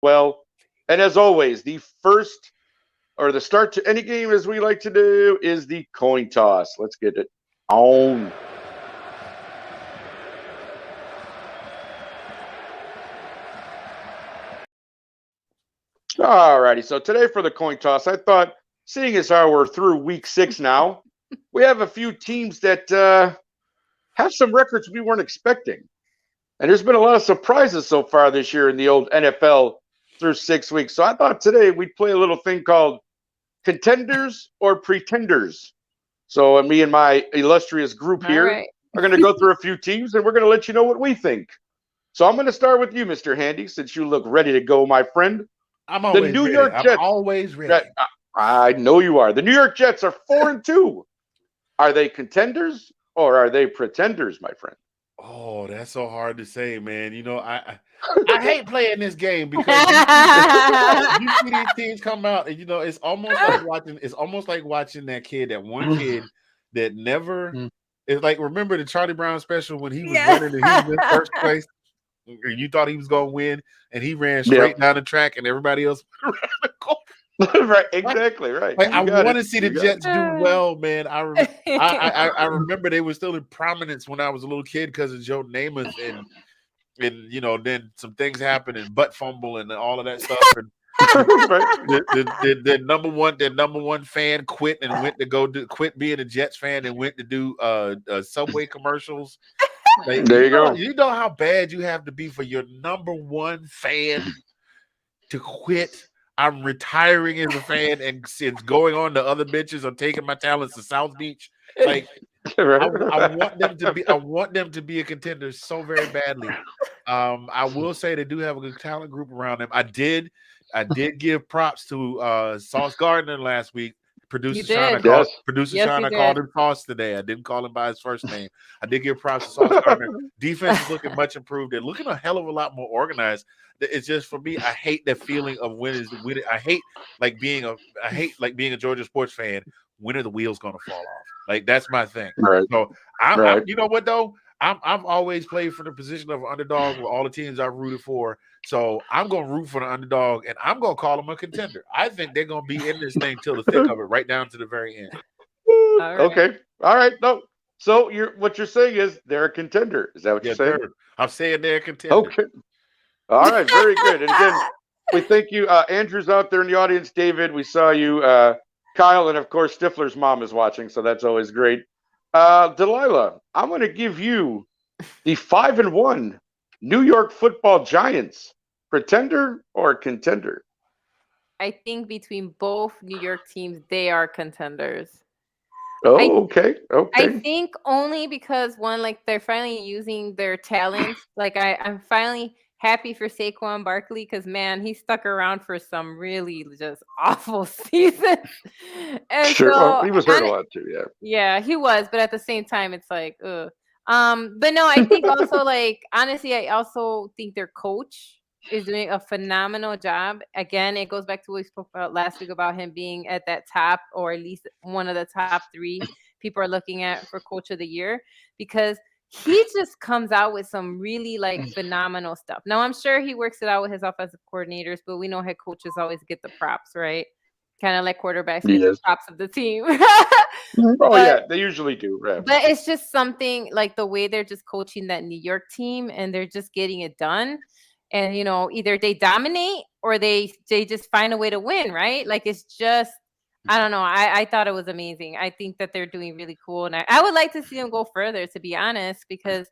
well. And as always, the first or the start to any game, as we like to do, is the coin toss. Let's get it on. All righty. So today for the coin toss, I thought, seeing as how we're through week 6 now, we have a few teams that have some records we weren't expecting. And there's been a lot of surprises so far this year in the old NFL through 6 weeks. So I thought today we'd play a little thing called contenders or pretenders. So me and my illustrious group All here right. are going to go through a few teams and we're going to let you know what we think. So I'm going to start with you, Mr. Handy, since you look ready to go, my friend. I'm The always New ready. York I'm Jets. always ready. I know you are. The New York Jets are 4-2. Are they contenders or are they pretenders, my friend? Oh, that's so hard to say, man. I hate playing this game because you see these teams come out, and it's almost like watching that kid, that one kid that never. It's like, remember the Charlie Brown special when he was Yeah. running and he was in first place, and you thought he was going to win, and he ran straight down the track, and everybody else ran the goal. Right, exactly right. Like, I want to it. see the You got Jets do well, man. I remember they were still in prominence when I was a little kid because of Joe Namath, and then some things happened and butt fumble and all of that stuff, and the number one fan quit and went to quit being a Jets fan and went to do Subway commercials. Like, There you go. You know how bad you have to be for your number one fan to quit. I'm retiring as a fan and going on to other benches or taking my talents to South Beach. Like, I want them to be. I want them to be a contender so very badly. I will say they do have a good talent group around them. I did give props to Sauce Gardner last week. Producer Shauna called him Sauce today. I didn't call him by his first name. I did give props to Sauce Gardner. Defense is looking much improved. They're looking a hell of a lot more organized. It's just, for me, I hate that feeling of when. I hate being a Georgia sports fan. When are the wheels going to fall off? Like, that's my thing. Right. So I'm you know what though? I've always played for the position of an underdog with all the teams I've rooted for. So I'm going to root for the underdog, and I'm going to call them a contender. I think they're going to be in this thing till the thick of it, right down to the very end. Okay. All right. No. So what you're saying is they're a contender. Is that what you're saying? Sir. I'm saying they're a contender. Okay. All right. Very good. And again, we thank you. Andrew's out there in the audience. David, we saw you. Kyle, and of course, Stifler's mom is watching, so that's always great. Delilah, I'm going to give you the 5-1 New York Football Giants. Pretender or contender? I think between both New York teams, they are contenders. Oh, okay. I think only because, one, like, they're finally using their talents. Like, I'm finally happy for Saquon Barkley because, man, he stuck around for some really just awful seasons. And sure. so, he was hurt a lot too. Yeah. Yeah, he was, but at the same time, it's like, ugh. But no, I think also, like, honestly, I also think their coach is doing a phenomenal job. Again, it goes back to what we spoke about last week about him being at that top, or at least one of the top 3 people are looking at for coach of the year, because he just comes out with some really, like, phenomenal stuff. Now, I'm sure he works it out with his offensive coordinators, but we know head coaches always get the props, right? Kind of like quarterbacks get the props of the team. Yeah, they usually do. Right. But it's just something, like, the way they're just coaching that New York team, and they're just getting it done. And, either they dominate or they just find a way to win, right? Like, it's just, I don't know. I thought it was amazing. I think that they're doing really cool. And I would like to see them go further, to be honest, because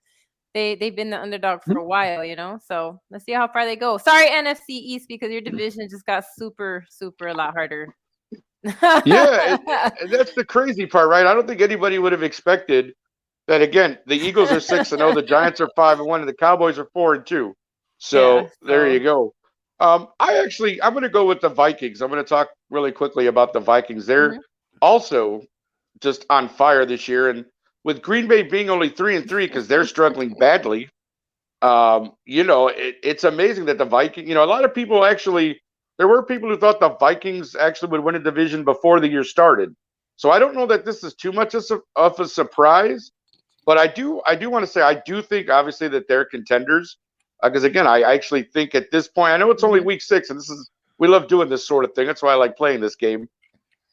they've been the underdog for a while, So let's see how far they go. Sorry, NFC East, because your division just got super, super a lot harder. Yeah, that's the crazy part, right? I don't think anybody would have expected that. Again, the Eagles are 6-0, the Giants are 5-1, and the Cowboys are 4-2. So there you go. I'm going to go with the Vikings. I'm going to talk really quickly about the Vikings. They're also just on fire this year, and with Green Bay being only 3-3 because they're struggling badly, it's amazing that the Vikings. A lot of people actually. There were people who thought the Vikings actually would win a division before the year started. So I don't know that this is too much of a surprise, but I do want to say I do think obviously that they're contenders. Because again, I actually think at this point, I know it's only week 6, and we love doing this sort of thing. That's why I like playing this game.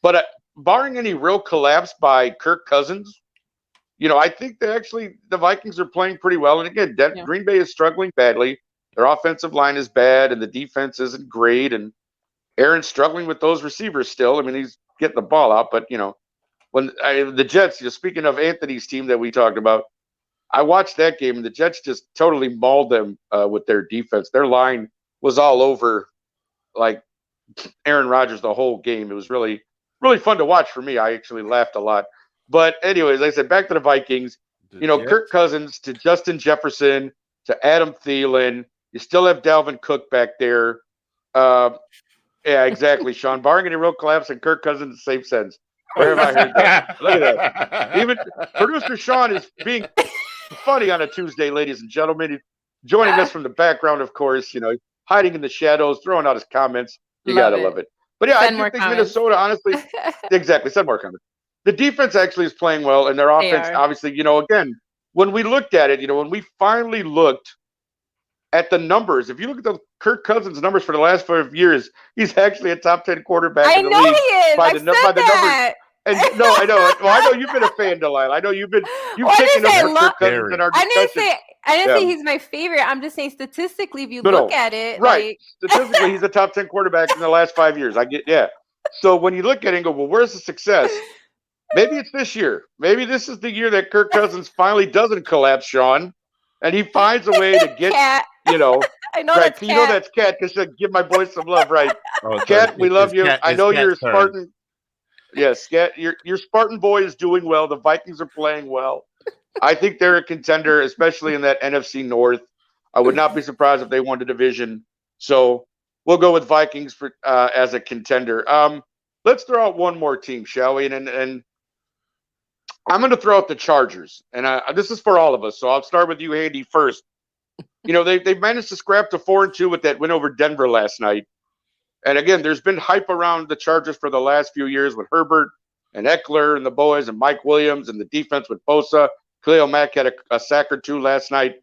But barring any real collapse by Kirk Cousins, I think the Vikings are playing pretty well. And again, Green Bay is struggling badly. Their offensive line is bad, and the defense isn't great. And Aaron's struggling with those receivers still. I mean, he's getting the ball out, but when the Jets, speaking of Anthony's team that we talked about, I watched that game, and the Jets just totally mauled them with their defense. Their line was all over, like Aaron Rodgers the whole game. It was really, really fun to watch for me. I actually laughed a lot. But anyways, like I said, back to the Vikings. Kirk Cousins to Justin Jefferson to Adam Thielen. You still have Dalvin Cook back there. Yeah, exactly, Sean. Barring any real collapse in Kirk Cousins' safe sense. Where have I heard that? Look at that. Even producer Sean is being funny on a Tuesday, ladies and gentlemen. He's joining us from the background, of course, hiding in the shadows, throwing out his comments. You got to love it. But yeah, I do think Minnesota, honestly, exactly, send more comments. The defense actually is playing well, and their offense, obviously, again, when we looked at it, when we finally looked at the numbers, if you look at the Kirk Cousins numbers for the last 5 years, he's actually a top 10 quarterback in the league. I know he is. By the numbers. And no, I know. Well, I know you've been a fan, Delilah. I know you've taken up Kirk Cousins in our discussion. I didn't say he's my favorite. I'm just saying statistically, if you look at it, right? Statistically, he's a top 10 quarterback in the last 5 years. So when you look at it and go, well, where's the success? Maybe it's this year. Maybe this is the year that Kirk Cousins finally doesn't collapse, Sean, and he finds a way to get, I know right? That's Cat because give my boy some love, right? Cat, we love you. I know you're a Spartan. Yes, your Spartan boy is doing well. The Vikings are playing well. I think they're a contender, especially in that NFC North. I would not be surprised if they won the division. So we'll go with Vikings as a contender. Let's throw out one more team, shall we? And I'm going to throw out the Chargers. And this is for all of us. So I'll start with you, Handy, first. They've managed to scrap to 4-2 with that win over Denver last night. And again, there's been hype around the Chargers for the last few years with Herbert and Eckler and the boys and Mike Williams and the defense with Bosa. Khalil Mack had a sack or two last night.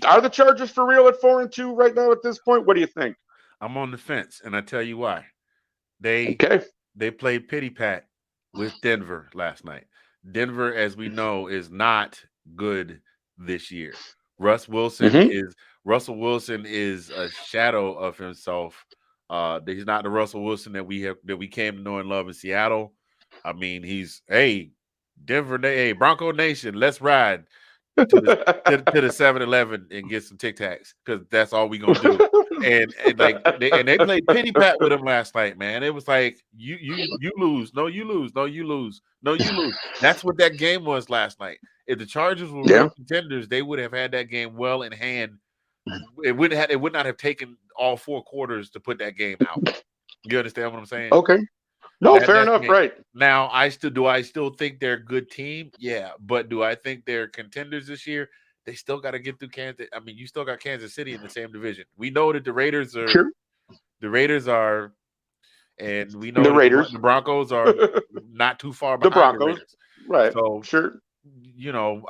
Are the Chargers for real at 4-2 right now at this point? What do you think? I'm on the fence, and I tell you why. They played pity pat with Denver last night. Denver, as we know, is not good this year. Russell Wilson is a shadow of himself. He's not the Russell Wilson that we came to know and love in Seattle. I mean, he's Denver, Bronco Nation, let's ride to the 7-Eleven and get some Tic Tacs because that's all we gonna do. and they played pity pat with him last night, man. It was like you lose, no you lose, no you lose, no you lose. That's what that game was last night. If the Chargers were real contenders, they would have had that game well in hand. It would not have taken all 4 quarters to put that game out. You understand what I'm saying? Okay. No, fair enough. Game. Right. Now, I still think they're a good team. Yeah. But do I think they're contenders this year? They still got to get through Kansas. I mean, you still got Kansas City in the same division. We know that the Raiders are, and we know the Broncos are not too far behind the Broncos. Right. So sure.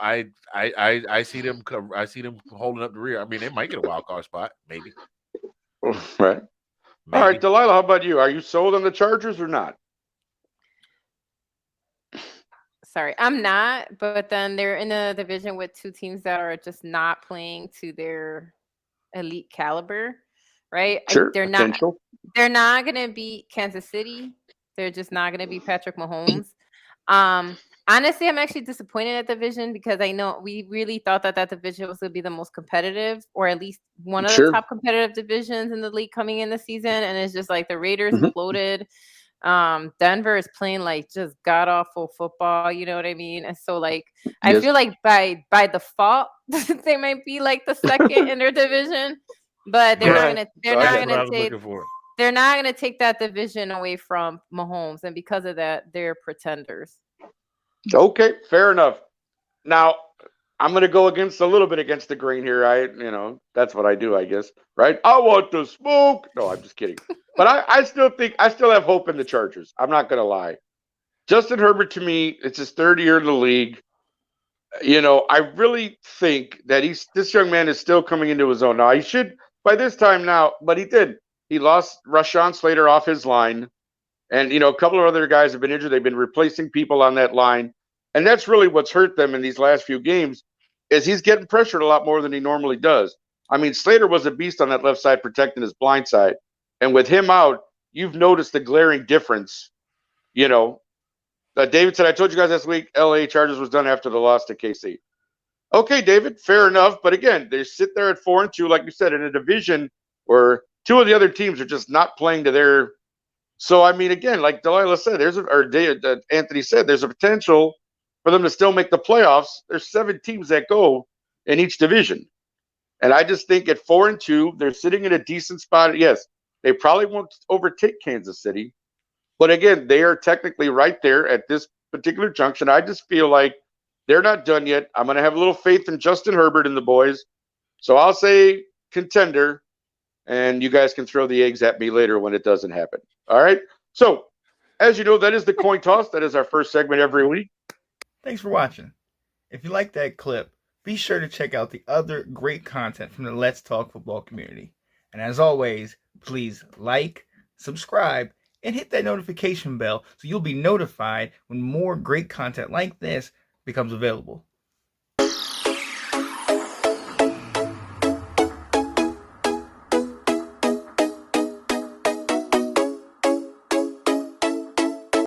I see them holding up the rear. I mean, they might get a wild card spot, maybe. Right. Maybe. All right, Delilah, how about you? Are you sold on the Chargers or not? Sorry, I'm not. But then they're in a division with 2 teams that are just not playing to their elite caliber, right? Sure. They're not going to beat Kansas City. They're just not going to beat Patrick Mahomes. Honestly, I'm actually disappointed at the division because I know we really thought that division was going to be the most competitive, or at least one of the top competitive divisions in the league coming in the season. And it's just like the Raiders imploded. Denver is playing like just god awful football. You know what I mean? And so I feel like by default they might be like the second in their division, but they're not going to take that division away from Mahomes, and because of that, they're pretenders. Okay, fair enough. Now, I'm going to go a little bit against the grain here. That's what I do, I guess, right? I want the smoke. No, I'm just kidding. But I still have hope in the Chargers. I'm not going to lie. Justin Herbert, to me, it's his 3rd year in the league. I really think that this young man is still coming into his own. Now, he should by this time now, but he did. He lost Rashawn Slater off his line. And, a couple of other guys have been injured. They've been replacing people on that line. And that's really what's hurt them in these last few games is he's getting pressured a lot more than he normally does. I mean, Slater was a beast on that left side protecting his blind side. And with him out, you've noticed the glaring difference. David said, I told you guys last week, LA Chargers was done after the loss to KC. Okay, David, fair enough. But again, they sit there at 4-2, like you said, in a division where two of the other teams are just not playing to their. So, I mean, again, like Delilah said, Anthony said, there's a potential for them to still make the playoffs. There's 7 teams that go in each division. And I just think at 4-2, they're sitting in a decent spot. Yes, they probably won't overtake Kansas City. But again, they are technically right there at this particular junction. I just feel like they're not done yet. I'm going to have a little faith in Justin Herbert and the boys. So I'll say contender, and you guys can throw the eggs at me later when it doesn't happen. All right? So, as you know, that is the coin toss. That is our first segment every week. Thanks for watching. If you like that clip, be sure to check out the other great content from the Let's Talk Football community. And as always, please like, subscribe, and hit that notification bell so you'll be notified when more great content like this becomes available.